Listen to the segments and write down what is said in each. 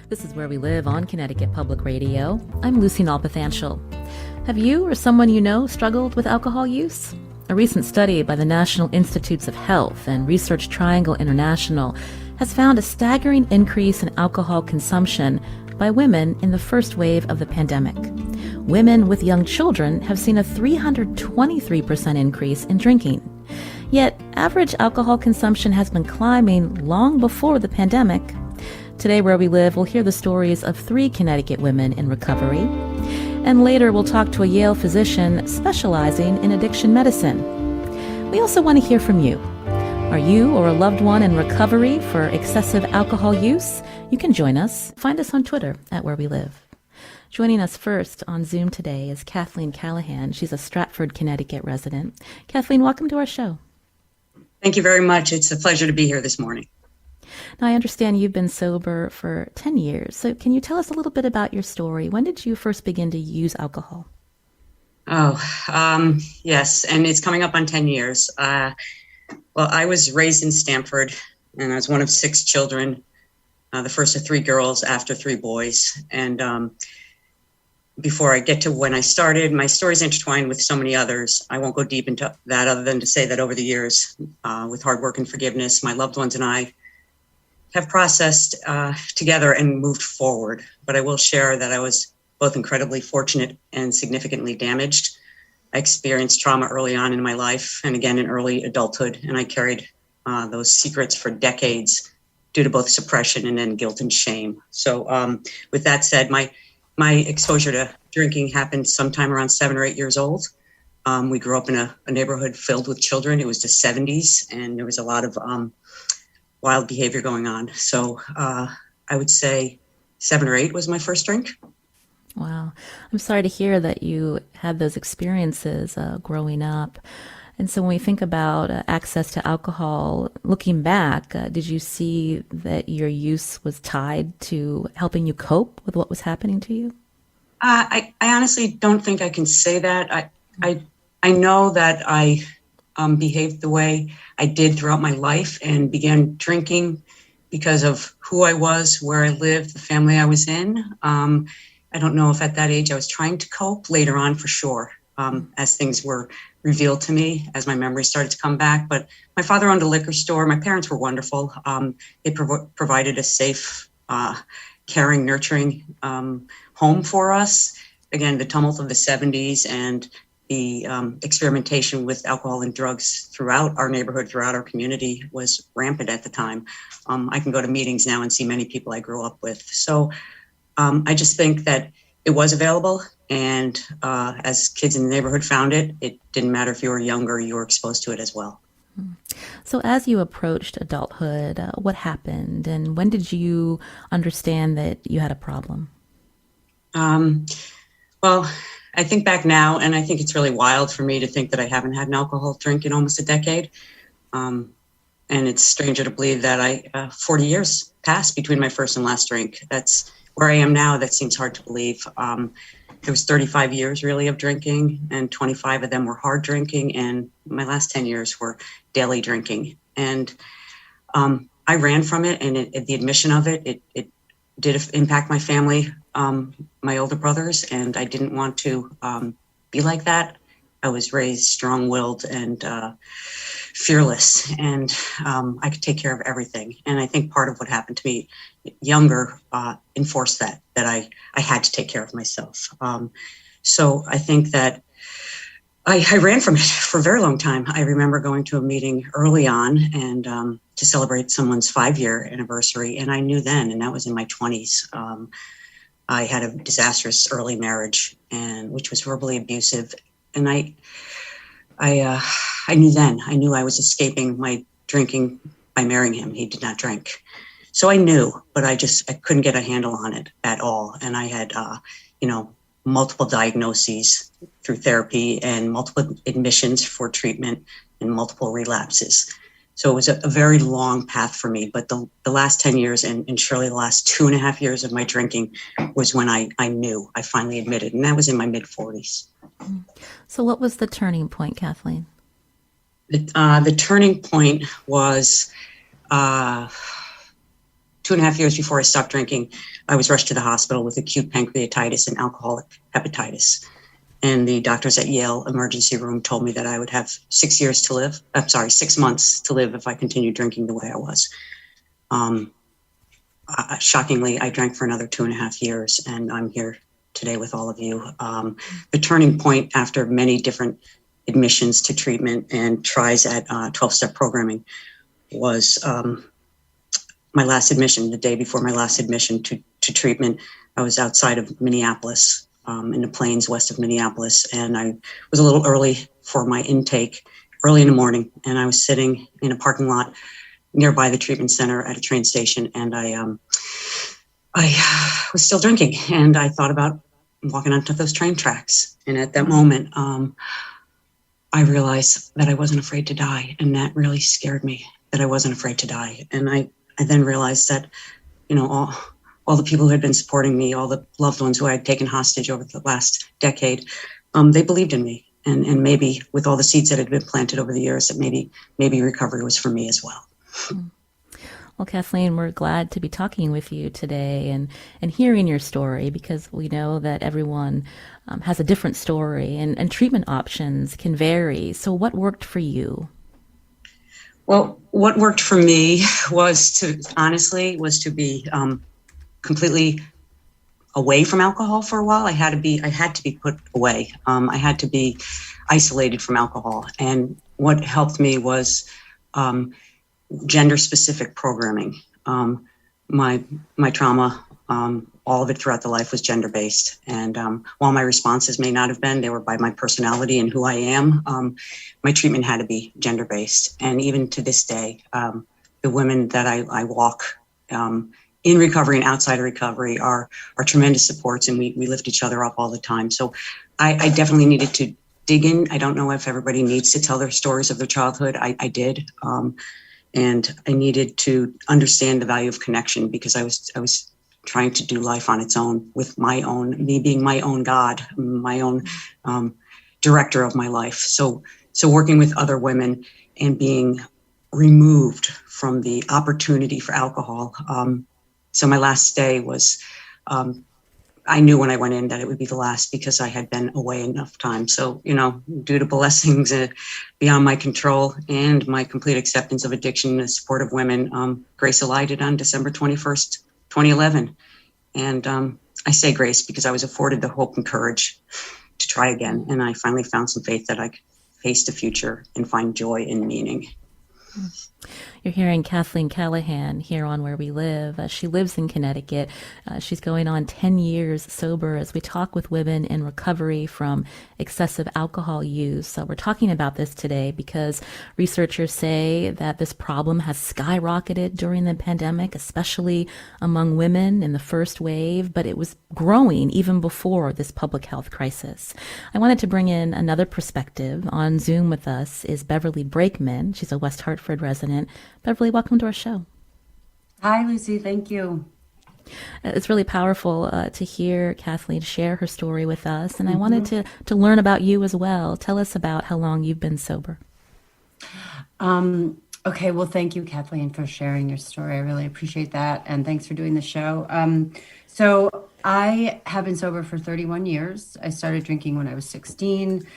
This is Where We Live on Connecticut Public Radio. I'm Lucy Nalpathanchel. Have you or someone you know struggled with alcohol use? A recent study by the National Institutes of Health and Research Triangle International has found a staggering increase in alcohol consumption by women in the first wave of the pandemic. Women with young children have seen a 323% increase in drinking. Yet, average alcohol consumption has been climbing long before the pandemic. Today, Where We Live, we'll hear the stories of 3 Connecticut women in recovery. And later, we'll talk to a Yale physician specializing in addiction medicine. We also want to hear from you. Are you or a loved one in recovery for excessive alcohol use? You can join us. Find us on Twitter at Where We Live. Joining us first on Zoom today is Kathleen Callahan. She's a Stratford, Connecticut resident. Kathleen, welcome to our show. Thank you very much. It's a pleasure to be here this morning. Now, I understand you've been sober for 10 years. So can you tell us a little bit about your story? When did you first begin to use alcohol? Yes, and it's coming up on 10 years. Well, I was raised in Stamford, and I was one of 6 children, the first of 3 girls after 3 boys. And before I get to when I started, my story's intertwined with so many others. I won't go deep into that other than to say that over the years, with hard work and forgiveness, my loved ones and I have processed together and moved forward. But I will share that I was both incredibly fortunate and significantly damaged. I experienced trauma early on in my life and again in early adulthood, and I carried those secrets for decades due to both suppression and then guilt and shame. So with that said, my exposure to drinking happened sometime around 7 or 8 years old. We grew up in a neighborhood filled with children. It was the 70s, and there was a lot of wild behavior going on. So I would say 7 or 8 was my first drink. Wow. I'm sorry to hear that you had those experiences growing up. And so when we think about access to alcohol, looking back, did you see that your use was tied to helping you cope with what was happening to you? I honestly don't think I can say that. I know that I behaved the way I did throughout my life and began drinking because of who I was, where I lived, the family I was in. I don't know if at that age I was trying to cope. Later on, for sure, as things were revealed to me, as my memories started to come back. But my father owned a liquor store. My parents were wonderful. They provided a safe, caring, nurturing home for us. Again, the tumult of the 70s and the experimentation with alcohol and drugs throughout our neighborhood, throughout our community was rampant at the time. I can go to meetings now and see many people I grew up with. So I just think that it was available. And as kids in the neighborhood found it, it didn't matter if you were younger, you were exposed to it as well. So as you approached adulthood, what happened? And when did you understand that you had a problem? Well, I think back now, and I think it's really wild for me to think that I haven't had an alcohol drink in almost a decade. And it's stranger to believe that 40 years passed between my first and last drink. That's where I am now. That seems hard to believe. There was 35 years really of drinking, and 25 of them were hard drinking, and my last 10 years were daily drinking. And I ran from it, and the admission of it did impact my family, my older brothers, and I didn't want to be like that. I was raised strong-willed and fearless, and I could take care of everything. And I think part of what happened to me younger enforced that I had to take care of myself. So I think that I ran from it for a very long time. I remember going to a meeting early on and to celebrate someone's 5-year anniversary, and I knew then, and that was in my 20s. I had a disastrous early marriage, and which was verbally abusive, and I knew then. I knew I was escaping my drinking by marrying him. He did not drink, so I knew, but I couldn't get a handle on it at all. And I had, multiple diagnoses through therapy and multiple admissions for treatment and multiple relapses. So it was a very long path for me. But the last 10 years and surely the last 2.5 years of my drinking was when I knew, I finally admitted, and that was in my mid-40s. So what was the turning point, Kathleen? The turning point was 2.5 years before I stopped drinking, I was rushed to the hospital with acute pancreatitis and alcoholic hepatitis. And the doctors at Yale emergency room told me that I would have 6 years to live. I'm sorry, 6 months to live if I continued drinking the way I was. Shockingly, I drank for another 2.5 years, and I'm here today with all of you. The turning point after many different admissions to treatment and tries at 12-step programming was my last admission. The day before my last admission to treatment, I was outside of Minneapolis, in the plains west of Minneapolis, and I was a little early for my intake, early in the morning, and I was sitting in a parking lot nearby the treatment center at a train station, and I was still drinking, and I thought about walking onto those train tracks. And at that moment, I realized that I wasn't afraid to die, and that really scared me, that I wasn't afraid to die. And I then realized that, all the people who had been supporting me, all the loved ones who I had taken hostage over the last decade, they believed in me. And maybe with all the seeds that had been planted over the years, that maybe recovery was for me as well. Well, Kathleen, we're glad to be talking with you today and hearing your story, because we know that everyone has a different story and treatment options can vary. So what worked for you? Well, what worked for me was to be completely away from alcohol for a while. I had to be put away. I had to be isolated from alcohol. And what helped me was gender-specific programming. My trauma, all of it throughout the life was gender-based. And while my responses may not have been, they were by my personality and who I am, my treatment had to be gender-based. And even to this day, the women that I walk in recovery and outside of recovery are tremendous supports, and we lift each other up all the time. So I definitely needed to dig in. I don't know if everybody needs to tell their stories of their childhood. I did. And I needed to understand the value of connection, because I was trying to do life on its own with me being my own God, my own director of my life. So working with other women and being removed from the opportunity for alcohol. So my last day was, I knew when I went in that it would be the last, because I had been away enough time. So, due to blessings beyond my control and my complete acceptance of addiction and the support of women, Grace alighted on December 21st, 2011. And I say grace because I was afforded the hope and courage to try again. And I finally found some faith that I could face the future and find joy and meaning. You're hearing Kathleen Callahan here on Where We Live. She lives in Connecticut. She's going on 10 years sober as we talk with women in recovery from excessive alcohol use. So we're talking about this today because researchers say that this problem has skyrocketed during the pandemic, especially among women in the first wave, but it was growing even before this public health crisis. I wanted to bring in another perspective. On Zoom with us is Beverley Brakeman. She's a West Hartford resident. Beverley, welcome to our show. Hi, Lucy. Thank you. It's really powerful to hear Kathleen share her story with us, and I wanted to learn about you as well. Tell us about how long you've been sober. Okay, well, thank you, Kathleen, for sharing your story. I really appreciate that, and thanks for doing the show. So I have been sober for 31 years. I started drinking when I was 16.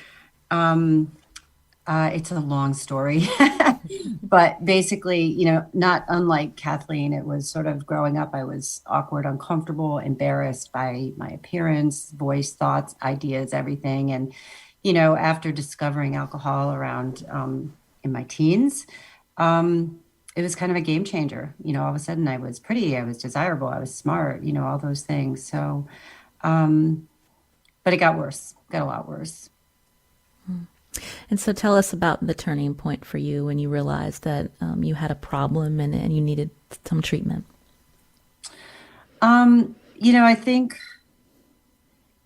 It's a long story, but basically, not unlike Kathleen, it was sort of growing up. I was awkward, uncomfortable, embarrassed by my appearance, voice, thoughts, ideas, everything. And, after discovering alcohol around in my teens, it was kind of a game changer. All of a sudden I was pretty, I was desirable, I was smart, all those things. So, but it got worse, got a lot worse. And so tell us about the turning point for you when you realized that you had a problem and you needed some treatment. I think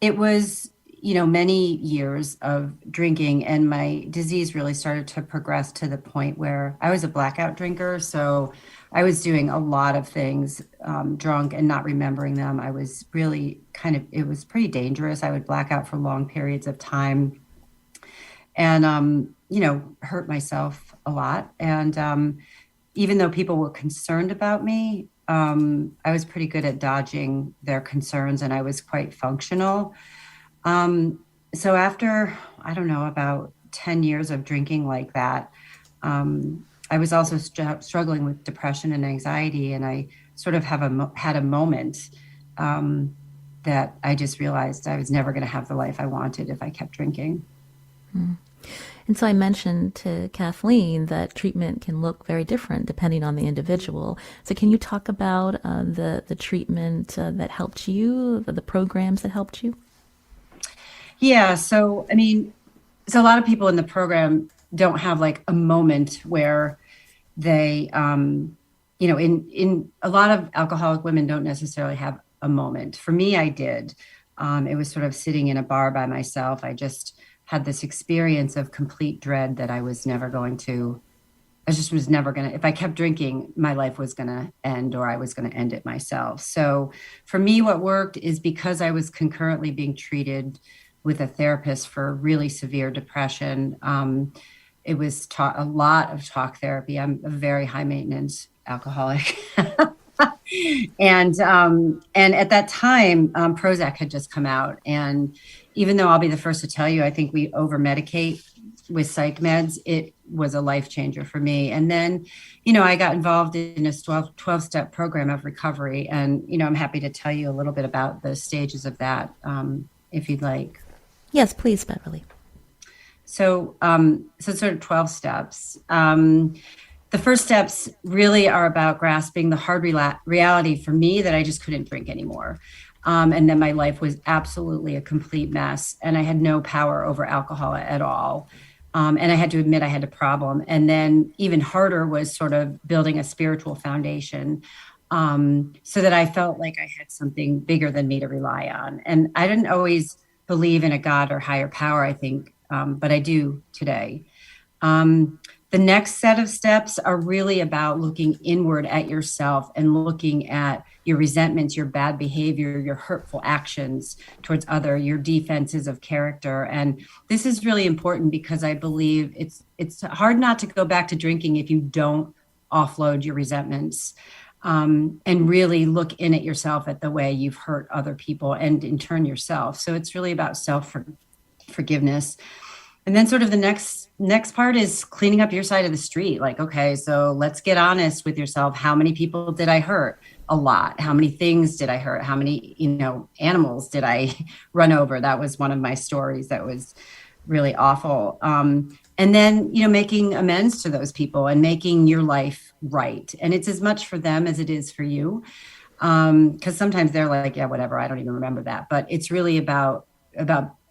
it was, many years of drinking, and my disease really started to progress to the point where I was a blackout drinker. So I was doing a lot of things drunk and not remembering them. I was really it was pretty dangerous. I would black out for long periods of time. And, hurt myself a lot. And even though people were concerned about me, I was pretty good at dodging their concerns, and I was quite functional. So after, I don't know, about 10 years of drinking like that, I was also struggling with depression and anxiety, and I sort of had a moment that I just realized I was never going to have the life I wanted if I kept drinking. And so I mentioned to Kathleen that treatment can look very different depending on the individual. So can you talk about the treatment that helped you, the programs that helped you? Yeah. So, I mean, so a lot of people in the program don't have like a moment where they, in a lot of alcoholic women don't necessarily have a moment. For me, I did. It was sort of sitting in a bar by myself. I just had this experience of complete dread that I was never going to, I just was never going to, if I kept drinking, my life was going to end, or I was going to end it myself. So for me, what worked is because I was concurrently being treated with a therapist for really severe depression. It was a lot of talk therapy. I'm a very high maintenance alcoholic. And at that time, Prozac had just come out. And even though I'll be the first to tell you, I think we over medicate with psych meds, it was a life changer for me. And then, I got involved in a 12-step program of recovery. And, I'm happy to tell you a little bit about the stages of that, if you'd like. Yes, please, Beverly. So sort of 12 steps. The first steps really are about grasping the hard reality for me that I just couldn't drink anymore. And then my life was absolutely a complete mess, and I had no power over alcohol at all. And I had to admit I had a problem. And then even harder was sort of building a spiritual foundation, so that I felt like I had something bigger than me to rely on. And I didn't always believe in a God or higher power, I think, but I do today. The next set of steps are really about looking inward at yourself and looking at your resentments, your bad behavior, your hurtful actions towards your defenses of character. And this is really important because I believe it's hard not to go back to drinking if you don't offload your resentments, and really look in at yourself at the way you've hurt other people and in turn yourself. So it's really about self-forgiveness. And then sort of the next part is cleaning up your side of the street. Like, okay, so let's get honest with yourself. How many people did I hurt? A lot. How many things did I hurt? How many, animals did I run over? That was one of my stories that was really awful. And then, making amends to those people and making your life right. And it's as much for them as it is for you. Because sometimes they're like, yeah, whatever, I don't even remember that. But it's really about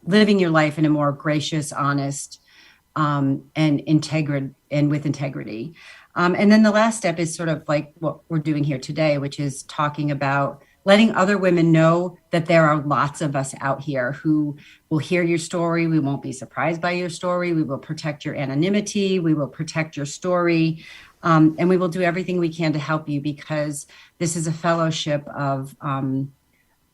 living your life in a more gracious, honest, and with integrity. And then the last step is sort of like what we're doing here today, which is talking about letting other women know that there are lots of us out here who will hear your story. We won't be surprised by your story. We will protect your anonymity. We will protect your story. And we will do everything we can to help you, because this is a fellowship of,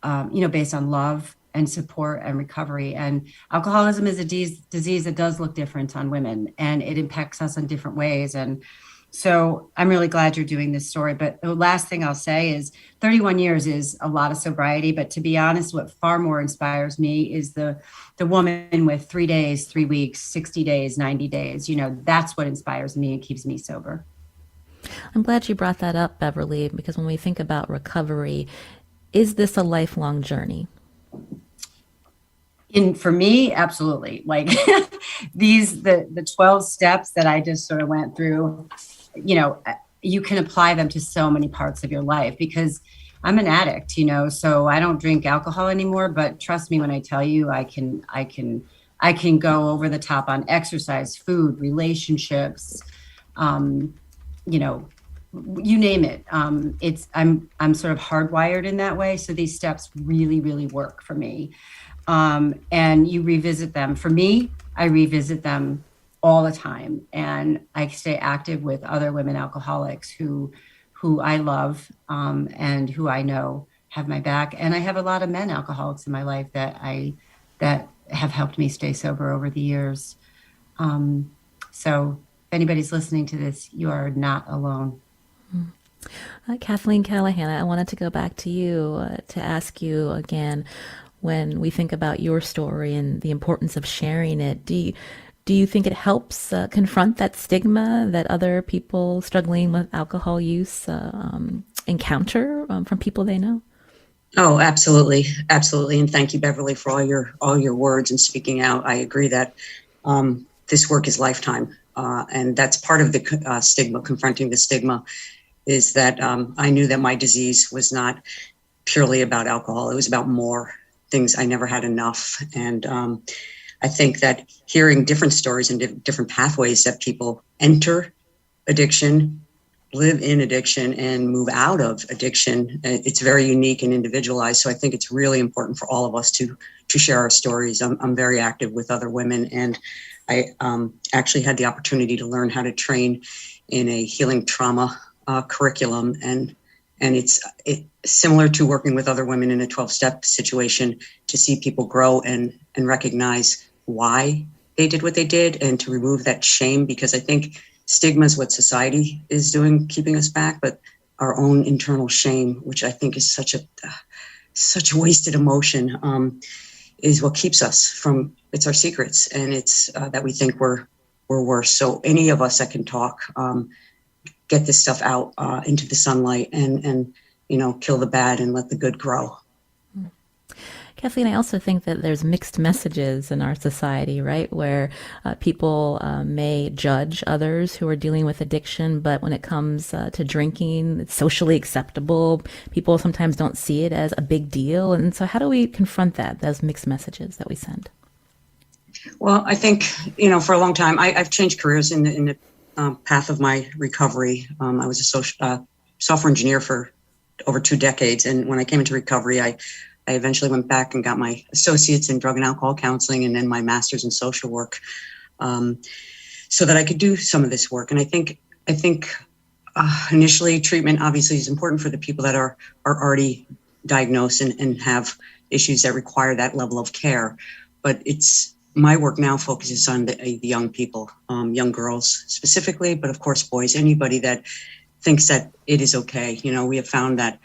based on love and support and recovery. And alcoholism is a disease that does look different on women, and it impacts us in different ways. And so I'm really glad you're doing this story. But the last thing I'll say is 31 years is a lot of sobriety. But to be honest, what far more inspires me is the woman with 3 days, 3 weeks, 60 days, 90 days. That's what inspires me and keeps me sober. I'm glad you brought that up, Beverly, because when we think about recovery, is this a lifelong journey? For me, absolutely. Like the 12 steps that I just sort of went through, you can apply them to so many parts of your life, because I'm an addict, so I don't drink alcohol anymore, but trust me when I tell you, I can go over the top on exercise, food, relationships, you name it. I'm sort of hardwired in that way. So these steps really, really work for me. And you revisit them. For me, I revisit them all the time, and I stay active with other women alcoholics who I love, and who I know have my back. And I have a lot of men alcoholics in my life that have helped me stay sober over the years. So if anybody's listening to this, you are not alone. Kathleen Callahan, I wanted to go back to you to ask you again, when we think about your story and the importance of sharing it, do you think it helps confront that stigma that other people struggling with alcohol use encounter from people they know? Oh, absolutely, absolutely, and thank you, Beverly, for all your words and speaking out. I agree that this work is lifetime, and that's part of the stigma. Confronting the stigma is that I knew that my disease was not purely about alcohol; it was about more things. I never had enough, and I think that hearing different stories and different pathways that people enter addiction, live in addiction, and move out of addiction, it's very unique and individualized. So I think it's really important for all of us to share our stories. I'm very active with other women, and I actually had the opportunity to learn how to train in a healing trauma curriculum, and it's similar to working with other women in a 12-step situation, to see people grow and recognize why they did what they did, and to remove that shame, because I think stigma is what society is doing, keeping us back, but our own internal shame, which I think is such a wasted emotion, is what keeps us from. It's our secrets, and it's that we think we're worse. So any of us that can talk, get this stuff out into the sunlight, and kill the bad and let the good grow. Kathleen, I also think that there's mixed messages in our society, right? Where people may judge others who are dealing with addiction, but when it comes to drinking, it's socially acceptable. People sometimes don't see it as a big deal. And so how do we confront those mixed messages that we send? Well, I think, for a long time, I've changed careers in the path of my recovery. I was a software engineer for over 2 decades. And when I came into recovery, I eventually went back and got my associates in drug and alcohol counseling, and then my master's in social work, so that I could do some of this work. And I think initially treatment obviously is important for the people that are already diagnosed and have issues that require that level of care. But my work now focuses on the young people, young girls specifically, but of course boys, anybody that thinks that it is okay. We have found that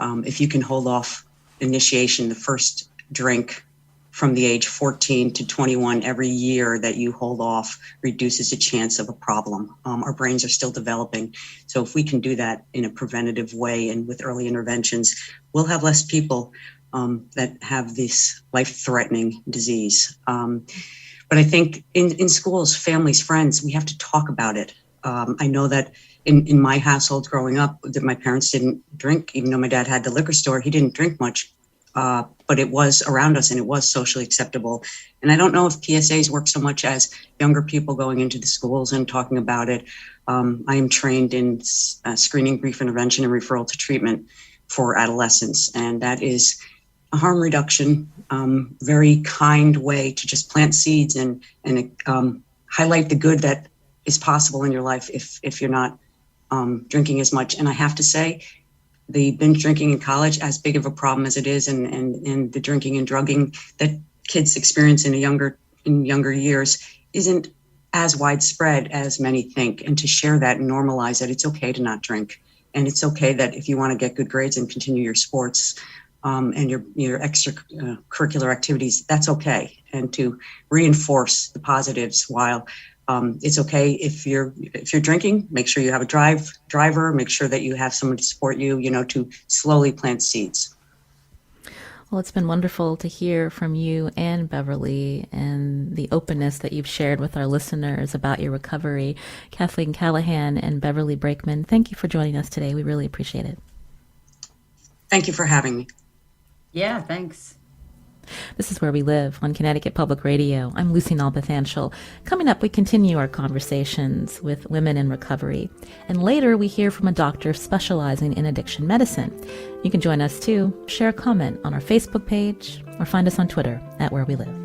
if you can hold off initiation, the first drink, from the age 14 to 21, every year that you hold off reduces the chance of a problem. Our brains are still developing. So if we can do that in a preventative way and with early interventions, we'll have less people that have this life-threatening disease. But I think in schools, families, friends, we have to talk about it. I know that in my household growing up, that my parents didn't drink, even though my dad had the liquor store, he didn't drink much, but it was around us and it was socially acceptable. And I don't know if PSAs work so much as younger people going into the schools and talking about it. I am trained in screening, brief intervention, and referral to treatment for adolescents. And that is a harm reduction, very kind way to just plant seeds and highlight the good that is possible in your life if you're not drinking as much. And I have to say, the binge drinking in college, as big of a problem as it is, and the drinking and drugging that kids experience in younger years, isn't as widespread as many think. And to share that and normalize that it's okay to not drink, and it's okay that if you want to get good grades and continue your sports and your extracurricular activities, that's okay. And to reinforce the positives while it's okay if you're drinking, make sure you have a driver, make sure that you have someone to support you, to slowly plant seeds. Well, it's been wonderful to hear from you and Beverly and the openness that you've shared with our listeners about your recovery. Kathleen Callahan and Beverley Brakeman, thank you for joining us today. We really appreciate it. Thank you for having me. Yeah, thanks. This is Where We Live on Connecticut Public Radio. I'm Lucy Nalpathanchel. Coming up, we continue our conversations with women in recovery. And later, we hear from a doctor specializing in addiction medicine. You can join us too. Share a comment on our Facebook page or find us on Twitter at Where We Live.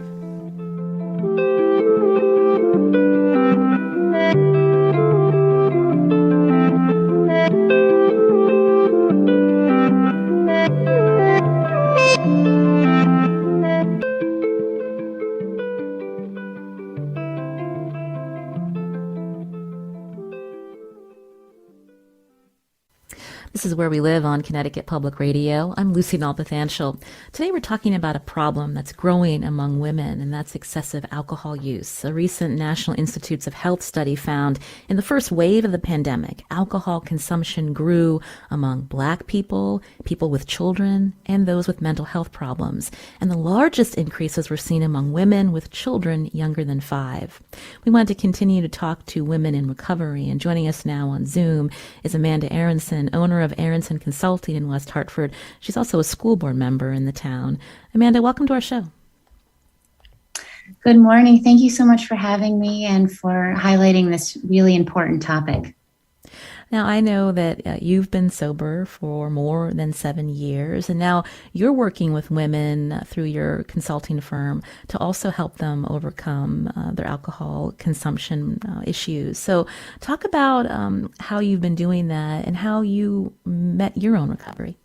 This is Where We Live on Connecticut Public Radio. I'm Lucy Nalpathanchel. Today we're talking about a problem that's growing among women, and that's excessive alcohol use. A recent National Institutes of Health study found in the first wave of the pandemic, alcohol consumption grew among Black people, people with children, and those with mental health problems. And the largest increases were seen among women with children younger than 5. We want to continue to talk to women in recovery, and joining us now on Zoom is Amanda Aronson, owner of Aronson Consulting in West Hartford. She's also a school board member in the town. Amanda, welcome to our show. Good morning. Thank you so much for having me and for highlighting this really important topic. Now, I know that you've been sober for more than 7 years, and now you're working with women through your consulting firm to also help them overcome their alcohol consumption issues. So talk about how you've been doing that and how you met your own recovery.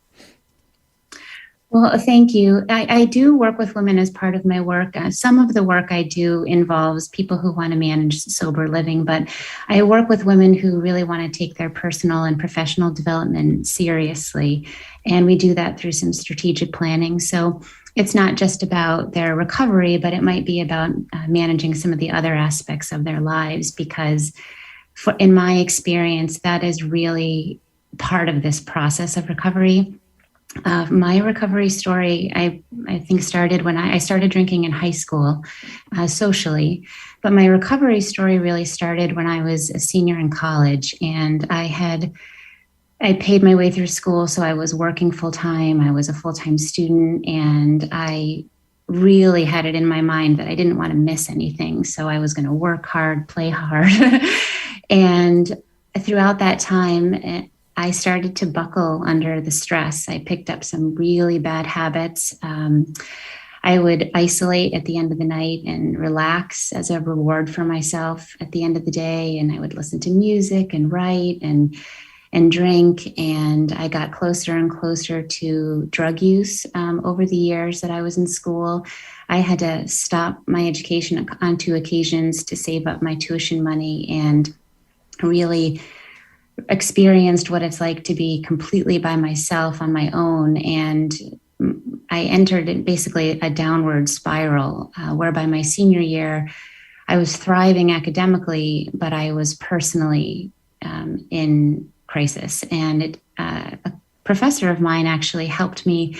Well, thank you. I do work with women as part of my work. Some of the work I do involves people who want to manage sober living, but I work with women who really want to take their personal and professional development seriously. And we do that through some strategic planning. So it's not just about their recovery, but it might be about managing some of the other aspects of their lives, because in my experience, that is really part of this process of recovery. My recovery story, I think, started when I started drinking in high school socially. But my recovery story really started when I was a senior in college, and I paid my way through school. So I was working full time. I was a full-time student, and I really had it in my mind that I didn't want to miss anything. So I was going to work hard, play hard. And throughout that time, I started to buckle under the stress. I picked up some really bad habits. I would isolate at the end of the night and relax as a reward for myself at the end of the day. And I would listen to music and write and drink. And I got closer and closer to drug use over the years that I was in school. I had to stop my education on 2 occasions to save up my tuition money, and really experienced what it's like to be completely by myself on my own. And I entered basically a downward spiral where by my senior year, I was thriving academically, but I was personally in crisis. And a professor of mine actually helped me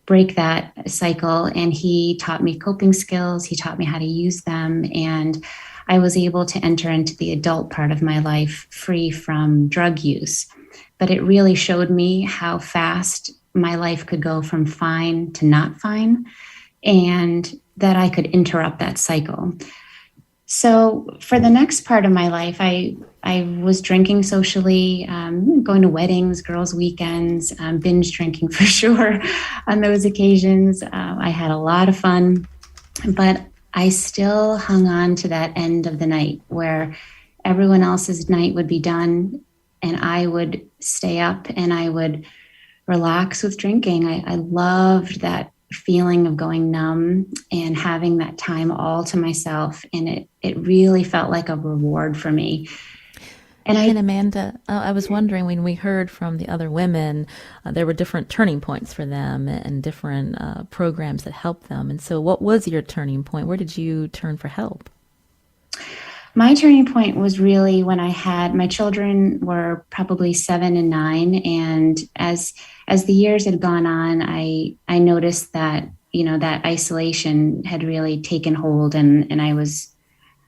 break that cycle. And he taught me coping skills. He taught me how to use them. And I was able to enter into the adult part of my life free from drug use. But it really showed me how fast my life could go from fine to not fine, and that I could interrupt that cycle. So for the next part of my life, I was drinking socially, going to weddings, girls' weekends, binge drinking for sure on those occasions. I had a lot of fun, but I still hung on to that end of the night where everyone else's night would be done and I would stay up and I would relax with drinking. I loved that feeling of going numb and having that time all to myself. And it really felt like a reward for me. And Amanda, I was wondering, when we heard from the other women, there were different turning points for them and different programs that helped them. And so what was your turning point? Where did you turn for help? My turning point was really when my children were probably 7 and 9. And as the years had gone on, I noticed that, that isolation had really taken hold, and I was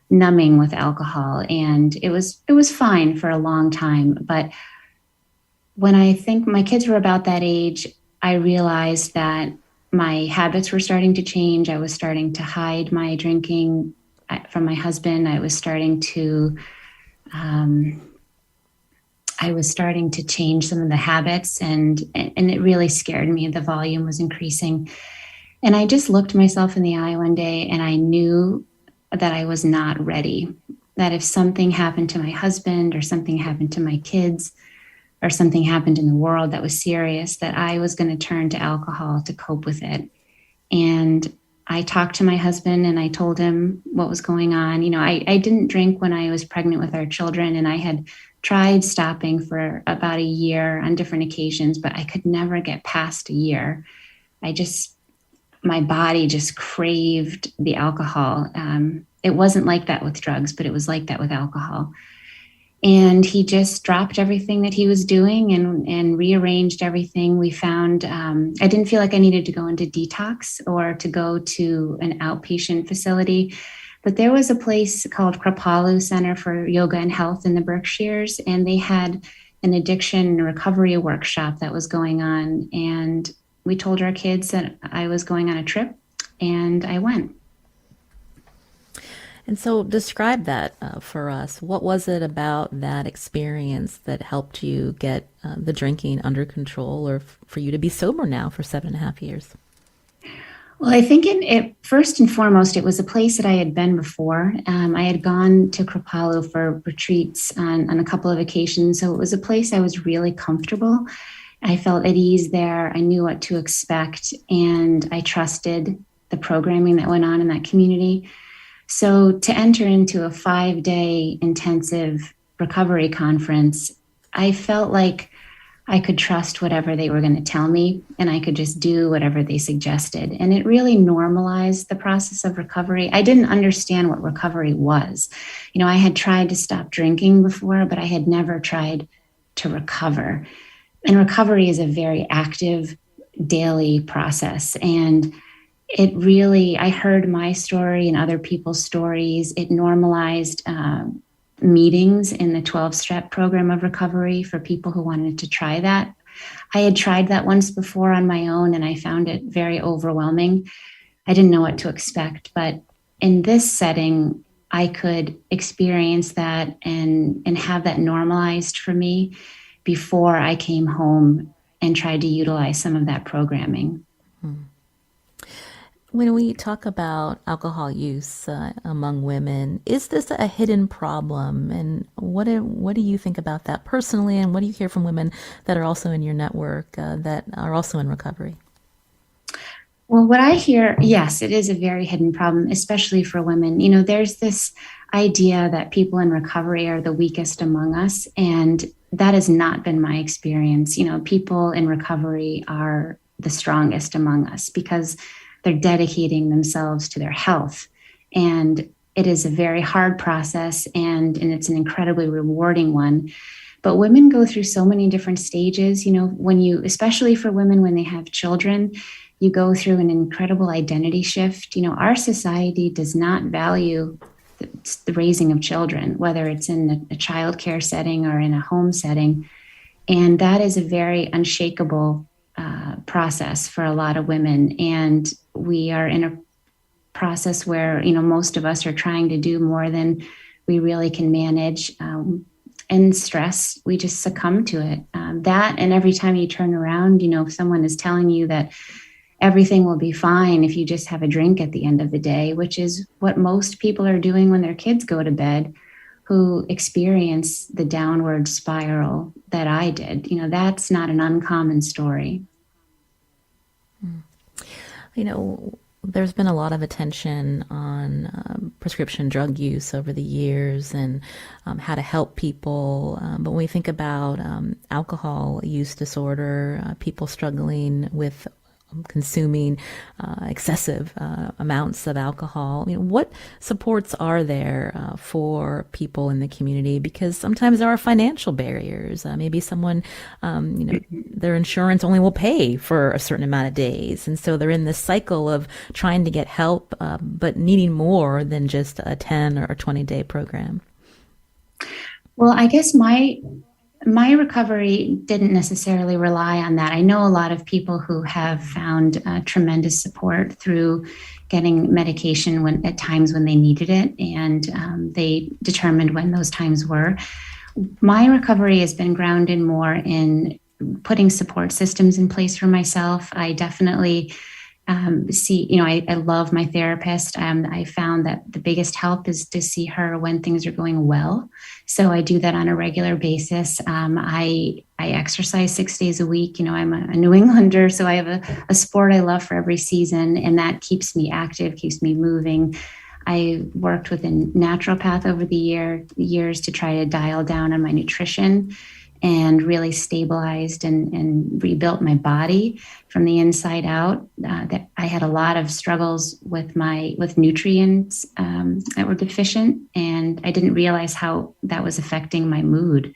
numbing with alcohol, and it was fine for a long time. But when I think my kids were about that age, I realized that my habits were starting to change. I was starting to hide my drinking from my husband. I was starting to change some of the habits, and it really scared me. The volume was increasing, and I just looked myself in the eye one day, and I knew that I was not ready, that if something happened to my husband or something happened to my kids or something happened in the world that was serious, that I was going to turn to alcohol to cope with it. And I talked to my husband and I told him what was going on. I didn't drink when I was pregnant with our children, and I had tried stopping for about a year on different occasions, but I could never get past a year. My body just craved the alcohol. It wasn't like that with drugs, but it was like that with alcohol. And he just dropped everything that he was doing and rearranged everything. We found, I didn't feel like I needed to go into detox or to go to an outpatient facility, but there was a place called Kripalu Center for Yoga and Health in the Berkshires, and they had an addiction and recovery workshop that was going on. And we told our kids that I was going on a trip, and I went. And so describe that for us. What was it about that experience that helped you get the drinking under control, or for you to be sober now for 7.5 years? Well, I think it first and foremost, it was a place that I had been before. I had gone to Kripalu for retreats on a couple of occasions. So it was a place I was really comfortable. I felt at ease there. I knew what to expect, and I trusted the programming that went on in that community. So to enter into a 5-day intensive recovery conference, I felt like I could trust whatever they were going to tell me, and I could just do whatever they suggested. And it really normalized the process of recovery. I didn't understand what recovery was. I had tried to stop drinking before, but I had never tried to recover. And recovery is a very active daily process. And I heard my story and other people's stories. It normalized meetings in the 12-step program of recovery for people who wanted to try that. I had tried that once before on my own, and I found it very overwhelming. I didn't know what to expect, but in this setting, I could experience that and have that normalized for me before I came home and tried to utilize some of that programming. When we talk about alcohol use among women, is this a hidden problem? And what do you think about that personally? And what do you hear from women that are also in your network that are also in recovery? Well, what I hear, yes, it is a very hidden problem, especially for women. There's this idea that people in recovery are the weakest among us, and that has not been my experience. People in recovery are the strongest among us because they're dedicating themselves to their health. And it is a very hard process, and it's an incredibly rewarding one. But women go through so many different stages, especially for women when they have children, you go through an incredible identity shift. Our society does not value the raising of children, whether it's in a child care setting or in a home setting. And that is a very unshakable process for a lot of women. And we are in a process where, most of us are trying to do more than we really can manage. And stress, we just succumb to it. That, and every time you turn around, if someone is telling you that everything will be fine if you just have a drink at the end of the day, which is what most people are doing when their kids go to bed, who experience the downward spiral that I did. That's not an uncommon story. There's been a lot of attention on prescription drug use over the years and how to help people. But when we think about alcohol use disorder, people struggling with consuming excessive amounts of alcohol, what supports are there for people in the community? Because sometimes there are financial barriers. Maybe someone, their insurance only will pay for a certain amount of days. And so they're in this cycle of trying to get help, but needing more than just a 10 or 20-day program. Well, I guess my recovery didn't necessarily rely on that. I know a lot of people who have found tremendous support through getting medication at times when they needed it, and they determined when those times were. My recovery has been grounded more in putting support systems in place for myself. I definitely I love my therapist. I found that the biggest help is to see her when things are going well. So I do that on a regular basis. I exercise 6 days a week. I'm a New Englander, so I have a sport I love for every season, and that keeps me active, keeps me moving. I worked with a naturopath over the years to try to dial down on my nutrition, and really stabilized and rebuilt my body from the inside out. That I had a lot of struggles with nutrients that were deficient, and I didn't realize how that was affecting my mood.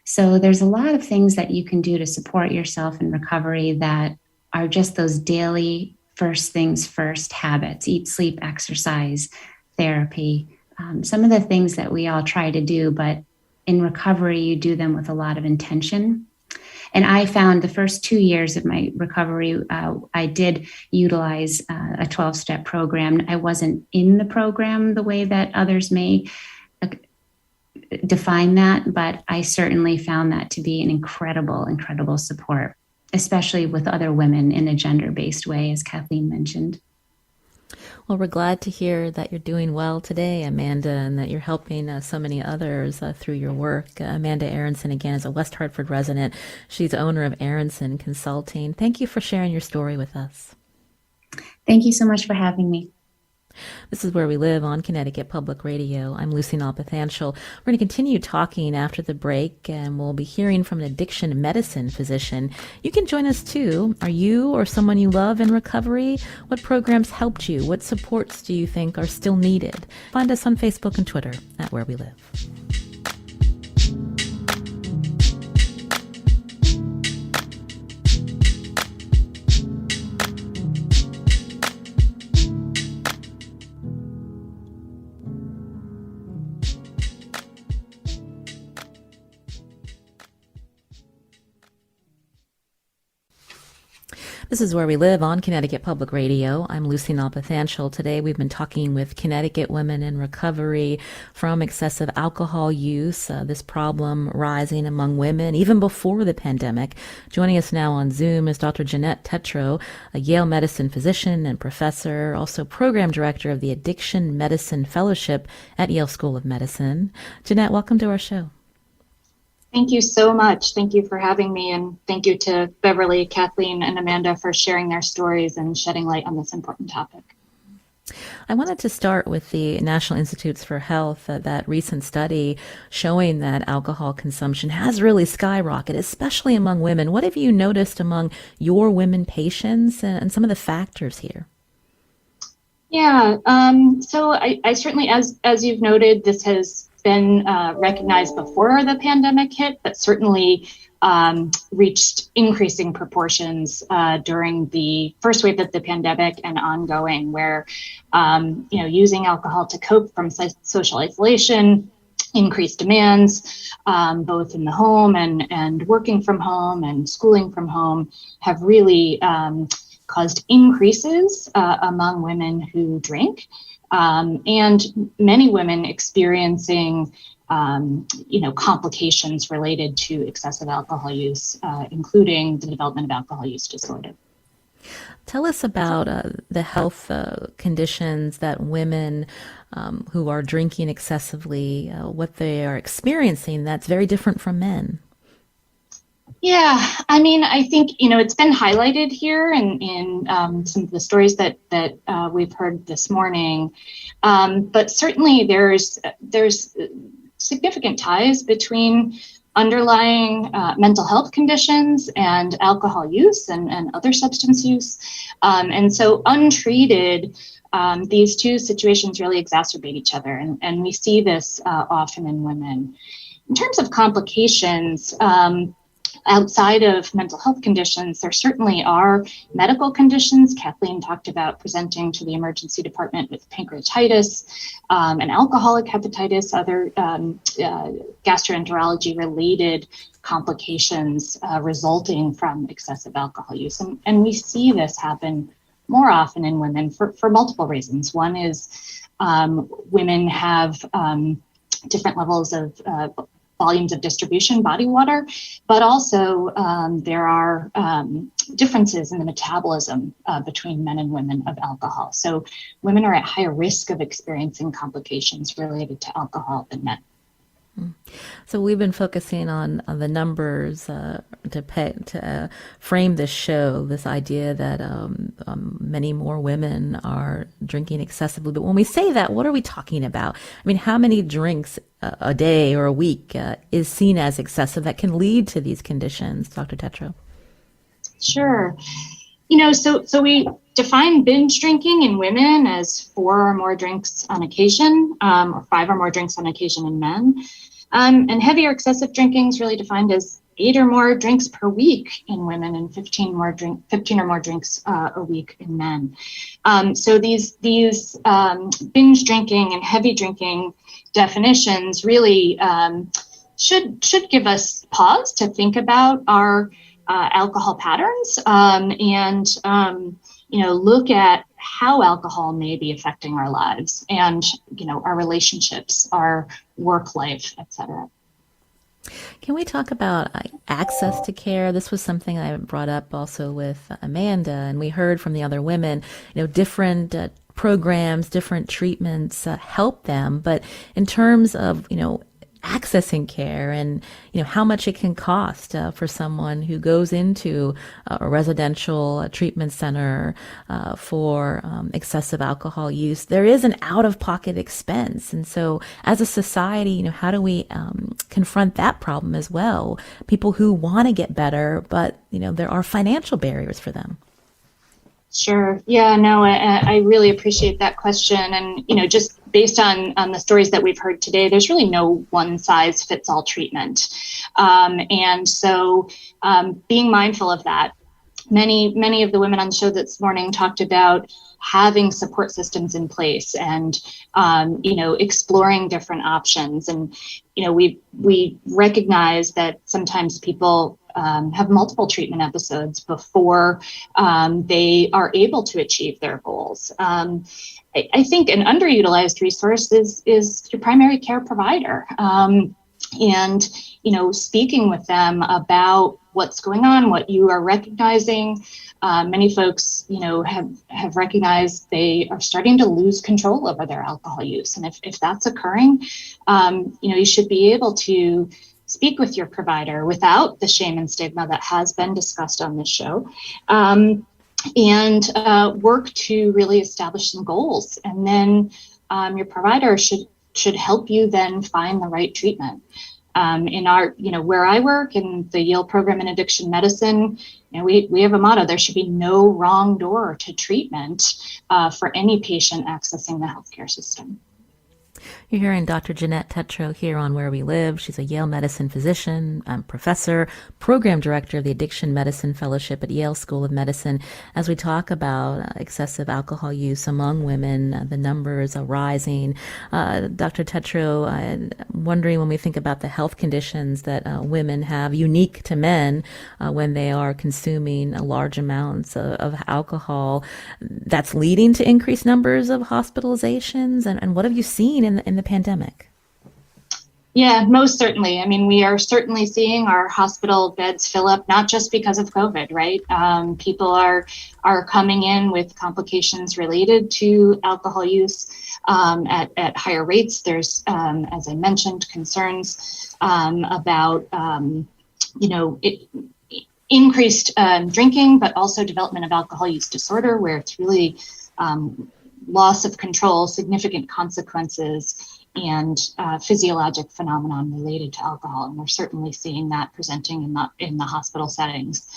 So there's a lot of things that you can do to support yourself in recovery that are just those daily first things first habits: eat, sleep, exercise, therapy. Some of the things that we all try to do, but in recovery, you do them with a lot of intention. And I found the first 2 years of my recovery, I did utilize a 12-step program. I wasn't in the program the way that others may define that, but I certainly found that to be an incredible, incredible support, especially with other women in a gender-based way, as Kathleen mentioned. Well, we're glad to hear that you're doing well today, Amanda, and that you're helping so many others through your work. Amanda Aronson, again, is a West Hartford resident. She's owner of Aronson Consulting. Thank you for sharing your story with us. Thank you so much for having me. This is Where We Live on Connecticut Public Radio. I'm Lucy Nalpathanchel. We're going to continue talking after the break, and we'll be hearing from an addiction medicine physician. You can join us too. Are you or someone you love in recovery? What programs helped you? What supports do you think are still needed? Find us on Facebook and Twitter at Where We Live. This is Where We Live on Connecticut Public Radio. I'm Lucy Nalpathanchel. Today we've been talking with Connecticut women in recovery from excessive alcohol use, this problem rising among women even before the pandemic. Joining us now on Zoom is Dr. Jeanette Tetrault, a Yale medicine physician and professor, also program director of the Addiction Medicine Fellowship at Yale School of Medicine. Jeanette, welcome to our show. Thank you so much. Thank you for having me, and thank you to Beverley, Kathleen, and Amanda for sharing their stories and shedding light on this important topic. I wanted to start with the National Institutes for Health, that recent study showing that alcohol consumption has really skyrocketed, especially among women. What have you noticed among your women patients and some of the factors here? Yeah, so I certainly, as you've noted, this has been recognized before the pandemic hit, but certainly reached increasing proportions during the first wave of the pandemic and ongoing, where using alcohol to cope from social isolation, increased demands, both in the home and working from home and schooling from home, have really caused increases among women who drink. And many women experiencing, complications related to excessive alcohol use, including the development of alcohol use disorder. Tell us about the health conditions that women who are drinking excessively, what they are experiencing that's very different from men. Yeah, I mean, I think, it's been highlighted here in some of the stories that we've heard this morning. But certainly there's significant ties between underlying mental health conditions and alcohol use and other substance use. And so untreated, these two situations really exacerbate each other. And we see this often in women. In terms of complications, outside of mental health conditions, there certainly are medical conditions. Kathleen talked about presenting to the emergency department with pancreatitis and alcoholic hepatitis, other gastroenterology related complications resulting from excessive alcohol use. And we see this happen more often in women for multiple reasons. One is women have different levels of volumes of distribution, body water, but also there are differences in the metabolism between men and women of alcohol. So women are at higher risk of experiencing complications related to alcohol than men. So we've been focusing on the numbers to frame this show, this idea that many more women are drinking excessively. But when we say that, what are we talking about? I mean, how many drinks a day or a week is seen as excessive that can lead to these conditions, Dr. Tetrault? Sure. So we define binge drinking in women as 4 or more drinks on occasion, or 5 or more drinks on occasion in men. And heavy or excessive drinking is really defined as 8 or more drinks per week in women and 15 or more drinks a week in men. So these binge drinking and heavy drinking definitions really should give us pause to think about our alcohol patterns and look at how alcohol may be affecting our lives and our relationships, our work life, etc. Can we talk about access to care? This was something I brought up also with Amanda, and we heard from the other women, different programs, different treatments help them, but in terms of, accessing care and, how much it can cost for someone who goes into a residential treatment center for excessive alcohol use, there is an out-of-pocket expense. And so as a society, how do we confront that problem as well? People who want to get better, but, there are financial barriers for them. Sure. Yeah, no, I really appreciate that question. And, just based on the stories that we've heard today, there's really no one size fits all treatment. And so being mindful of that, many of the women on the show this morning talked about having support systems in place and, exploring different options. And, we recognize that sometimes people have multiple treatment episodes before they are able to achieve their goals. I think an underutilized resource is your primary care provider. And, speaking with them about what's going on, what you are recognizing. Many folks, have recognized they are starting to lose control over their alcohol use. And if that's occurring, you should be able to speak with your provider without the shame and stigma that has been discussed on this show, and work to really establish some goals. And then your provider should help you then find the right treatment. In our, where I work in the Yale program in addiction medicine, we have a motto: there should be no wrong door to treatment for any patient accessing the healthcare system. You're hearing Dr. Jeanette Tetrault here on Where We Live. She's a Yale medicine physician, professor, program director of the Addiction Medicine Fellowship at Yale School of Medicine. As we talk about excessive alcohol use among women, the numbers are rising. Dr. Tetrault, I'm wondering, when we think about the health conditions that women have unique to men when they are consuming large amounts of alcohol, that's leading to increased numbers of hospitalizations. And what have you seen in the pandemic? Yeah, most certainly. I mean, we are certainly seeing our hospital beds fill up, not just because of COVID, right? People are coming in with complications related to alcohol use at higher rates. There's, as I mentioned, concerns about, increased drinking, but also development of alcohol use disorder, where it's really loss of control, significant consequences, and physiologic phenomenon related to alcohol. And we're certainly seeing that presenting in the hospital settings.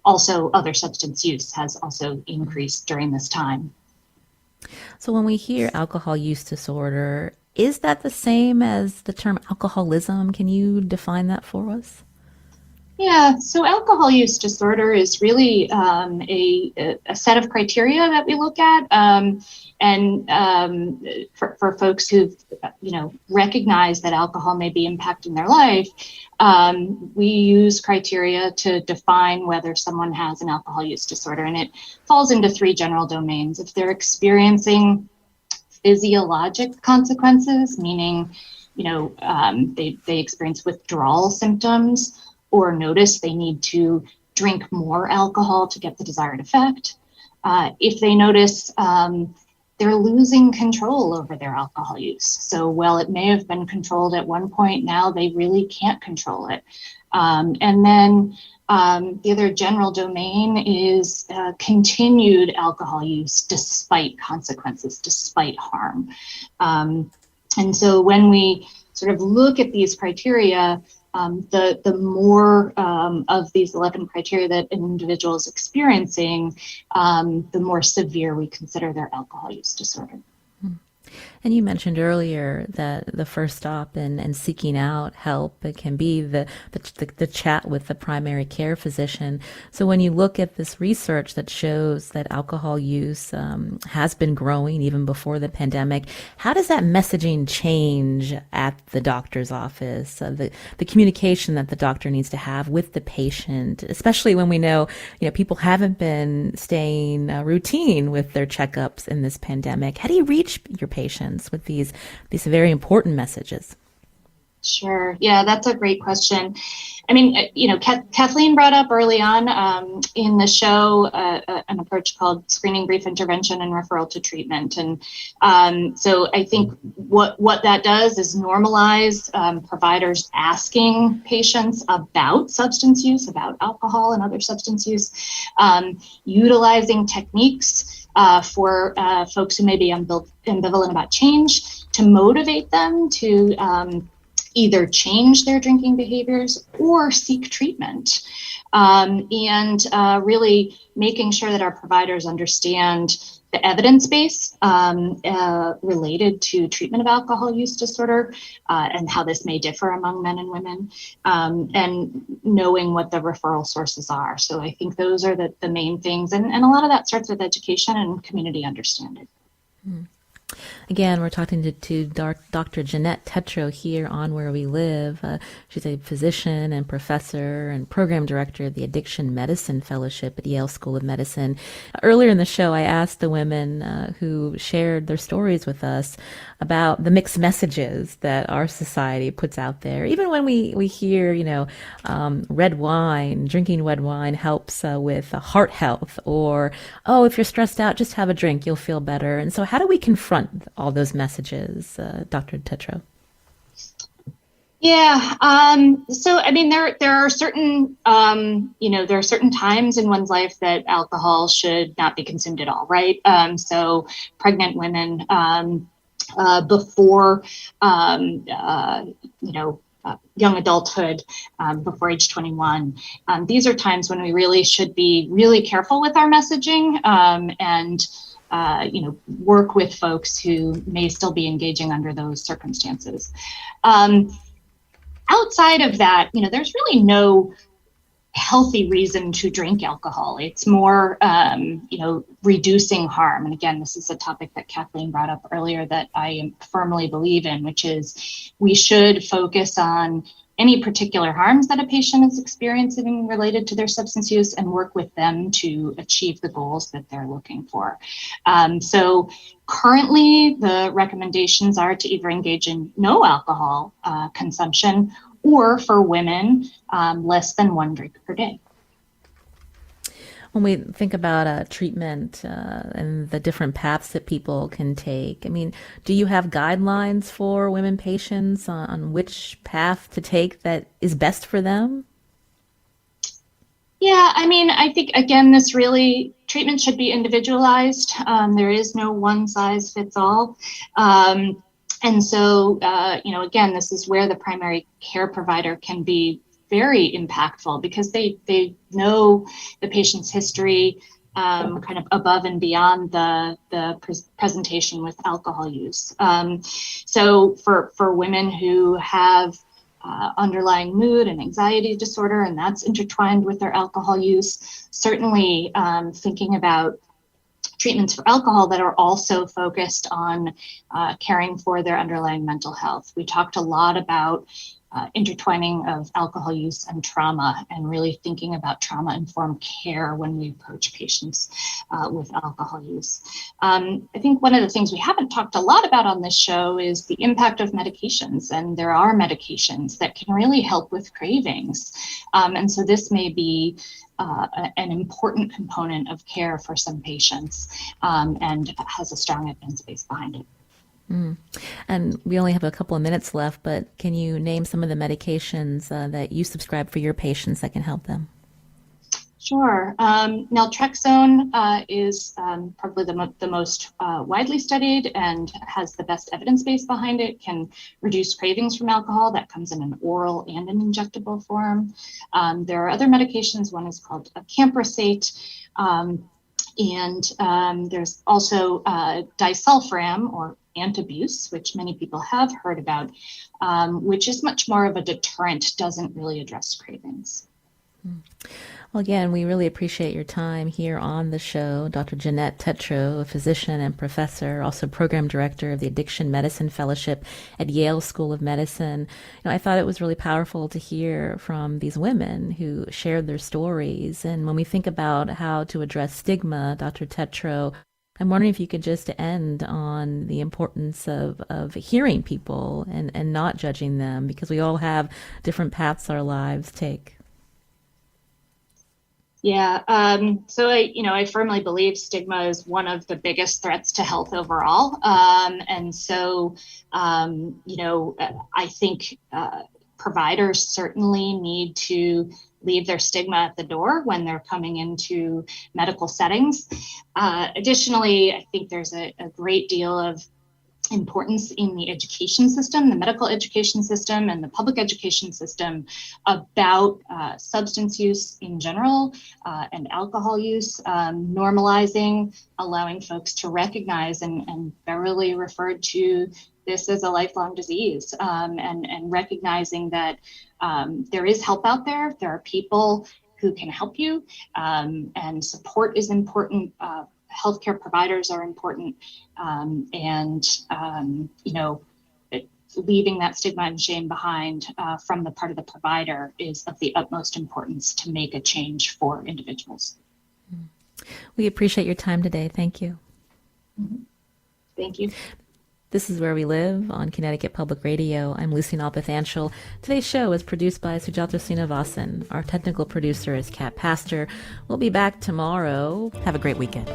Also, other substance use has also increased during this time. So when we hear alcohol use disorder, is that the same as the term alcoholism? Can you define that for us? Yeah, so alcohol use disorder is really a set of criteria that we look at, and for folks who've recognize that alcohol may be impacting their life, we use criteria to define whether someone has an alcohol use disorder, and it falls into 3 general domains. If they're experiencing physiologic consequences, meaning they experience withdrawal symptoms or notice they need to drink more alcohol to get the desired effect. If they notice they're losing control over their alcohol use. So while it may have been controlled at one point, now they really can't control it. And then the other general domain is continued alcohol use despite consequences, despite harm. And so when we sort of look at these criteria, the more of these 11 criteria that an individual is experiencing, the more severe we consider their alcohol use disorder. And you mentioned earlier that the first stop in seeking out help, it can be the chat with the primary care physician. So when you look at this research that shows that alcohol use has been growing even before the pandemic, how does that messaging change at the doctor's office, the communication that the doctor needs to have with the patient, especially when we know, people haven't been staying routine with their checkups in this pandemic? How do you reach your patients with these very important messages? Sure. Yeah, that's a great question. I mean, Kathleen brought up early on in the show an approach called screening, brief intervention, and referral to treatment. And so I think what that does is normalize providers asking patients about substance use, about alcohol and other substance use, utilizing techniques for folks who may be ambivalent about change to motivate them to either change their drinking behaviors or seek treatment, and really making sure that our providers understand the evidence base related to treatment of alcohol use disorder and how this may differ among men and women, and knowing what the referral sources are. So I think those are the main things. And a lot of that starts with education and community understanding. Mm. Again, we're talking to Dr. Jeanette Tetrault here on Where We Live. She's a physician and professor and program director of the Addiction Medicine Fellowship at Yale School of Medicine. Earlier in the show, I asked the women who shared their stories with us about the mixed messages that our society puts out there. Even when we hear, red wine, drinking red wine helps with heart health, or, oh, if you're stressed out, just have a drink, you'll feel better. And so how do we confront all those messages, Dr. Tetrault? Yeah. So, I mean, there are certain, there are certain times in one's life that alcohol should not be consumed at all, right? So pregnant women, before, young adulthood, before age 21. These are times when we really should be really careful with our messaging, and work with folks who may still be engaging under those circumstances. Outside of that, there's really no healthy reason to drink alcohol. It's more, reducing harm. And again, this is a topic that Kathleen brought up earlier that I firmly believe in, which is we should focus on any particular harms that a patient is experiencing related to their substance use and work with them to achieve the goals that they're looking for. So currently, the recommendations are to either engage in no alcohol consumption, or for women, less than 1 drink per day. When we think about treatment and the different paths that people can take, I mean, do you have guidelines for women patients on which path to take that is best for them? Yeah, I mean, I think, again, treatment should be individualized. There is no one size fits all. And so, again, this is where the primary care provider can be very impactful because they know the patient's history kind of above and beyond the presentation with alcohol use. So for women who have underlying mood and anxiety disorder, and that's intertwined with their alcohol use, certainly thinking about treatments for alcohol that are also focused on caring for their underlying mental health. We talked a lot about intertwining of alcohol use and trauma, and really thinking about trauma-informed care when we approach patients with alcohol use. I think one of the things we haven't talked a lot about on this show is the impact of medications, and there are medications that can really help with cravings. And so this may be an important component of care for some patients, and has a strong evidence base behind it. And we only have a couple of minutes left, but can you name some of the medications that you subscribe for your patients that can help them? Sure. Naltrexone is probably the most widely studied and has the best evidence base behind it, can reduce cravings from alcohol. That comes in an oral and an injectable form. There are other medications. One is called camprosate. And there's also disulfiram, or Antabuse, which many people have heard about, which is much more of a deterrent, doesn't really address cravings. Well, again, we really appreciate your time here on the show. Dr. Jeanette Tetrault, a physician and professor, also program director of the Addiction Medicine Fellowship at Yale School of Medicine. I thought it was really powerful to hear from these women who shared their stories. And when we think about how to address stigma, Dr. Tetrault, I'm wondering if you could just end on the importance of hearing people and not judging them, because we all have different paths our lives take. Yeah, so I firmly believe stigma is one of the biggest threats to health overall. And so, I think providers certainly need to leave their stigma at the door when they're coming into medical settings. Additionally, I think there's a great deal of importance in the education system, the medical education system and the public education system, about substance use in general and alcohol use, normalizing, allowing folks to recognize, and Beverley referred to this as a lifelong disease, and recognizing that there is help out there. There are people who can help you, and support is important. Healthcare providers are important, leaving that stigma and shame behind from the part of the provider is of the utmost importance to make a change for individuals. We appreciate your time today. Thank you. Thank you. This is Where We Live on Connecticut Public Radio. I'm Lucy Nalpathanchel. Today's show is produced by Sujata Srinivasan. Our technical producer is Kat Pastor. We'll be back tomorrow. Have a great weekend.